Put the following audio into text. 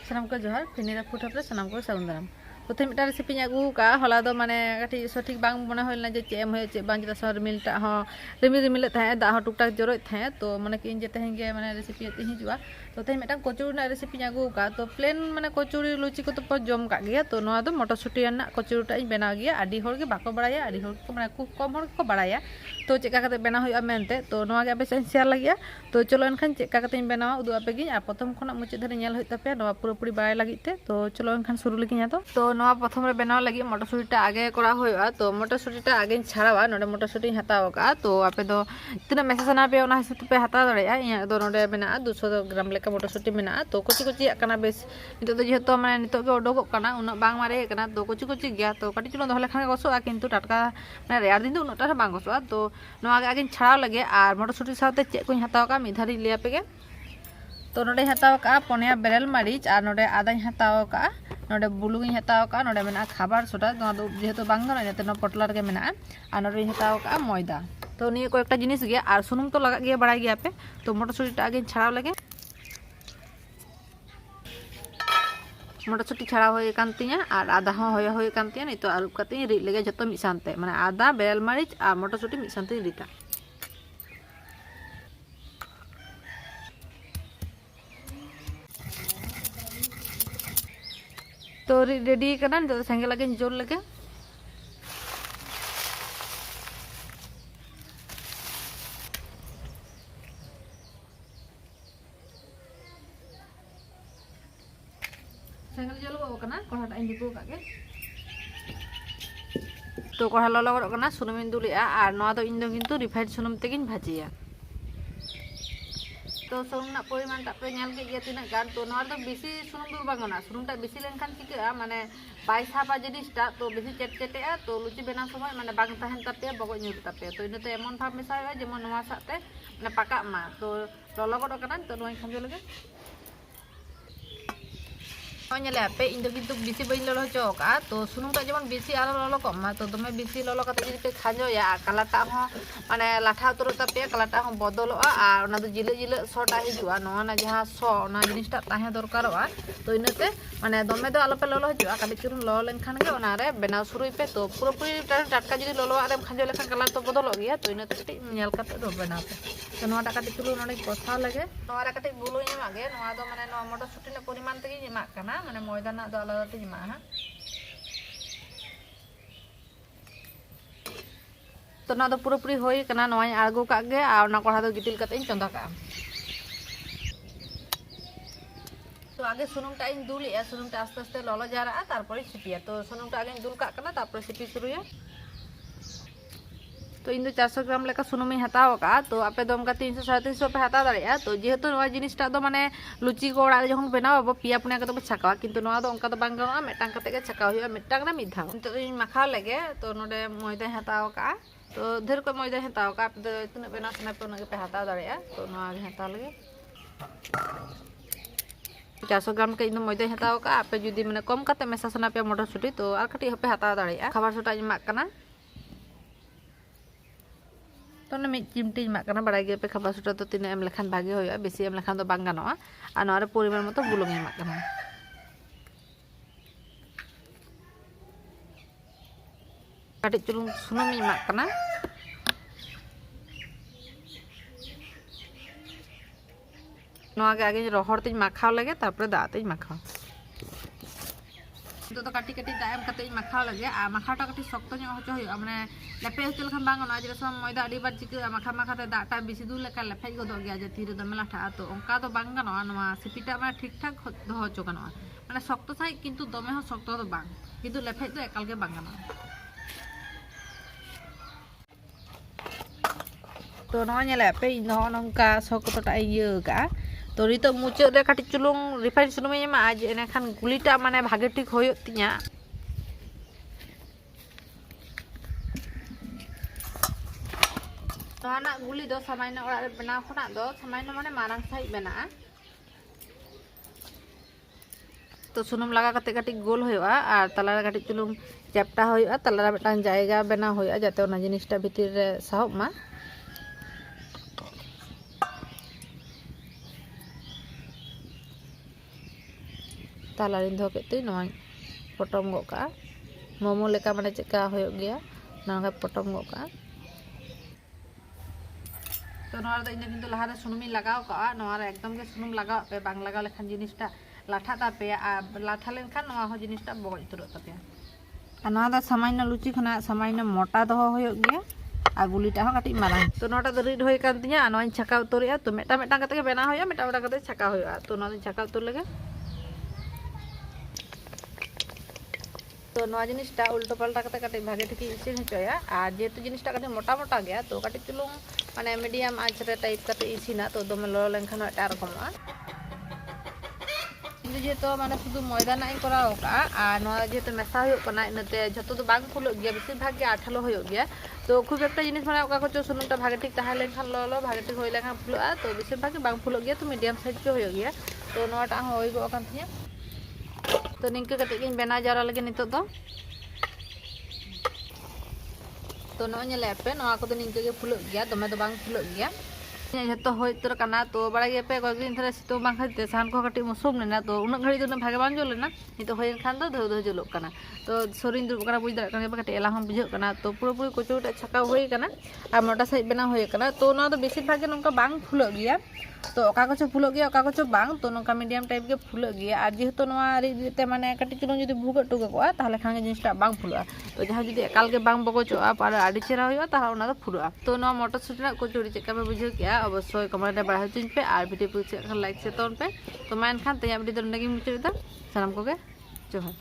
सानाम को जोहार फिनी-THE food hub सानाम को सागुन दाराम प्रथम मिटा रेसिपी आगू का हला दो माने कटी सठिक बांग मने होलना जे चेम होय चे बांग जता सर रिमिलटा हो रिमिल थाए दा हो टुकटाक जरोय थाए तो माने कि जे तहें गे माने रेसिपी ते हिजुआ तो तहें मिटा कोचुरी ना रेसिपी आगू का तो प्लेन माने कोचुरी लुची को तो प जम का गया तो नोआ दो मोटरशुटी रेना कोचुरी टा बनाव गया आडी होर गे बाको बड़ाया आडी होर को माने खूब कम होर को बड़ाया तो चेका कते बनाव होया मेनते तो नोआ गे आपे शेयर लगिया तो चलो एनखान चेका कते बनाव उदु आपे गे आ प्रथम खना मुचे धरे नेल होय तापे नोआ पूरी बाय लागिते तो चलो एनखान शुरू लगिया तो नोआ प्रथम रे बनाव लगी मोटरशुटीटा आगे करा होया तो मोटरशुटीटा आगे छाड़ावा नोडे मोटरशुटी हताव का तो आपे दो इतना मेसा सना पे ओना हिसाब पे हता दड़या इया दो नोडे मेना 200 ग्राम लेका मोटरशुटी मेना तो कोची कोची आकना बेस नितो दो जेतो माने नितो गे ओडोगो काना उना बांग मारे काना तो कोची कोची गया तो काटी चुलो दहले खाने गसोआ किंतु टटका माने रेयार दिन दो उनाटा बांग गसोआ तो नोआ गे आगे छाड़ाव लगे आर मोटरशुटी साथे चे कोई हताव का मिधारी लिया पे गे तो नोडे हताव का पनिया बेरेल मारिच आर नोडे आदाई हताव का नोडे बुलुंग हताव का नोडे मेना खाबार सोडा तो जेहेतु बांग गना जाते नो पटला रे मेना आर नोडे हताव का मैदा तो निये को एकटा जिनिस गे आर सुनुम तो लगा गया बड़ा गया पे तो मोटरशुटीटा आगे छाड़ाव लगे मोटरशुटी छाड़ा होय कांतिया आर आदा होय कांतिया नहीं तो आरुप काते रि लगे जतो मिद सानते माने आदा बेरेल मारिच आर मोटरशुटी मिद सानते रिता तो रेडी करना तो सेंगे लगे जोर लगे सेंगल जोल को करना कोढ़ा इन दिपो कागे तो कोढ़ा ललो करना सुनुम इन दुलिया आर नोआ दो इन दो किंतु रिफाइंड सुनुम तेगिन भाजिया तो सुनुम ना परिमाण टापे नेल के गया तिना गान तो नोआ दो बेसी सुनुम दो बांगना सुनुम टा बेसी लेनखान चिका माने बाई साबा जिनिसटा तो बेसी चेटचेटेआ तो लुचि बेना समय माने बांग ताहेन तापे बगो न्यूर तापे तो इनते एमन भाव मेसाया जेमन नोआ साते माने पाका मा तो ललो गड करना तो नोई खंजो लगे nyale ape indo kintu bisi bain lolo choka to sunung ta jemon bisi alo lolo koma to dome bisi lolo kata jadi pe khanjo ya kalata ho mane latha turu ta pe kalata ho bodolo a ona do jile jile sota hijua no na jaha so na jinis ta tahe dorkaroa to inate mane dome do alo pe lolo hijua kadi churun lolo lenkhan ge ona re benaw surui pe to puro puri tatka jadi lolo are khanjo lekhan kala to bodolo gya to inate kati nyal kate do benaw pe to no ta kati churun node kosa lage no ara kati bulu nya mage no do mane no motorshuti le poriman tegi nyemak kana माने मैदा ना दो आलादा ते जमा हा तो ना दो पूरी होई कना नोय आगो का गे आ ना कोढ़ा दो गितिल कते इन चंदा का तो आगे सुनुम टा इन दुल या सुनुम टा आस्ते आस्ते ललो जारा तारपरे सिपिया तो सुनुम टा आगे दुल का कना तारपरे सिपि शुरुया तो इन 400 ग्राम लेका सुनुमी हताव का तो आपे दम का 300 350 पे हता दाड़िया तो जेहेतु नोआ जिनिसटा दो माने लुची को ओड़ा जखन बनाव अब पिया पुनिया कते छकावा किंतु नोआ दो अंका दो बांग गनोआ मेटांग कते गे छकाव हुआ मेटांग ना मिधाव तो इन माखा लगे तो नोडे मैदा हताव का तो ढेर को मैदा हताव का आप इतना बेना सना पे नगे पे हता दाड़िया तो नोआ गे हता लगे 400 ग्राम के इन मैदा हताव का आपे जुदी माने कम कते मेसा सना पे मोटरशुटी तो आर कटी हपे हता दाड़िया खाबार सोटा इमा कना तो ना मिट चिमटी माकना बड़ा गे पे खाबार सोटा तो तीन एम लेखान भागे होया बेसी एम लेखान तो बांग गानोआ आ नोरे परिमाण मतो बुलुंग एमाक कना काटी चुलुंग सुनुम एमाक कना नोआ गे आगे रोहर तेज माखाव लगे तारपरे दा तेज माखाव तो काटी काटी दाएम कते माखा लगे आ माखाटा काटी शक्त ᱧᱚᱜ होचो होय माने लेपे होचो लखान बांग ना जे सम मैदा अडी बार चिका माखा माखा ते दाटा बेसी दूर लेका लेफे गदो गया जे तीरे दमे लाठा तो ओंका तो बांग गानोआ नोआ सिपिटा माने ठीक ठाक दो होचो गानोआ माने शक्त साइ किंतु दमे हो शक्त तो बांग किंतु लेफे तो एकाल गे बांग गानोआ तो नोआ नेले पे इन हो नंका शक्त टा इये का तो रितो मुचे रे काटी चुलुंग रिफाइन सुनुम एमा आज एने खान गुलिटा माने भागे ठीक होयो तिया तो ना गुली दो समायना ओड़ा रे बनाव खना दो समायना माने मारांग साइ बेना तो सुनुम लगा कते काटी गोल होयोआ आर तला रे काटी चुलुंग चेपटा होयोआ तला रे मिटांग जायगा बेना होयोआ जाते ओना जिनिसटा भितिर रे साहब मा तालारिन दो केते नोय पटम गो का मोमो लेका माने चेका होयो गया नोंगा पटम गो का तो नोरा द इन किंतु लहारे सुनुमी लगाव का नोरा एकदम के सुनुम लगाव पे बांग लगाव लेखान जिनिसटा लाठा तापे आ लाठा लेनखान नोआ हो जिनिसटा बगज तुरत तापे आ नोआ द सामान्य लुचि खना सामान्य मोटा दो होयो गया आ गुलिटा हो काटी मारांग तो नोटा द रिड होय कान तिया नोआ छका उतरिया तो मेटा मेटा कते के बेना होया मेटा मेटा कते छका होया तो नोआ छका उतर लगे तो नोआ जिनिसटा उल्टो पलटा कते काटी भागे ठिक इसिन हचोया आ जेतु जिनिसटा काटी मोटा मोटा गया तो काटी चुलुंग माने मीडियम आंच रे टाइप कते इसिना तो दमे लो लेनखान एटा रकमआ जेतो माने शुद्ध मैदा ना कराव का आ नोआ जेतो मेसा होयो कना इनते जतो तो बांग फुलो गया बेसिर भाग के आठालो होयो गया तो खूब एकटा जिनिस माने ओका को सुनुमटा भागे ठीक ताहा लेनखान लो भागे ठीक होय लेखान फुलोआ तो बेसिर भाग के बांग फुलो गया तो मीडियम साइज के होयो गया तो नोआटा होय गो कान थिया तो निंके कते के बेना जारा लगे नितो तो नोआ नेले पे नोआ को तो निंके के फुलो गया दमे तो बांग फुलो गया जतो होय तर काना तो बड़ा गे पे कोई दिन थरे सितो बांग खाते सान को कटी मसुम लेना तो उन घड़ी तो भागे बांग जो लेना नितो होय खान दो धो धो जुलो काना तो सोरिन दुर कना बुझ दा काना कटे एला हम बुझो काना तो पूरा पूरी कोचुटा छका होय काना आ मोटा साइज बेना होय काना तो ना तो बेसिर भागे नंका बांग फुलो गया तो ओका को फुलो गया ओका को बांग तो नंका मीडियम टाइप के फुलो गया आ जेहेतु नोआ रिते माने कटी चुलुं जदि भुग टुग को ताहले खान जिनिसटा बांग फुलोआ तो जहां जदि एकाल के बांग बगोचोआ पर आडी चेरा होयो ताहा ओना दो फुलोआ तो नोआ मोटरशुटी ना कोचुरी चेका पे बुझो किया अवश्य कमेंट रे बढ़ा चिन पे और वीडियो पे लाइक से तोन पे तो मैं खान तैयार वीडियो तो नगी मुचे दा सलाम को के जोहार।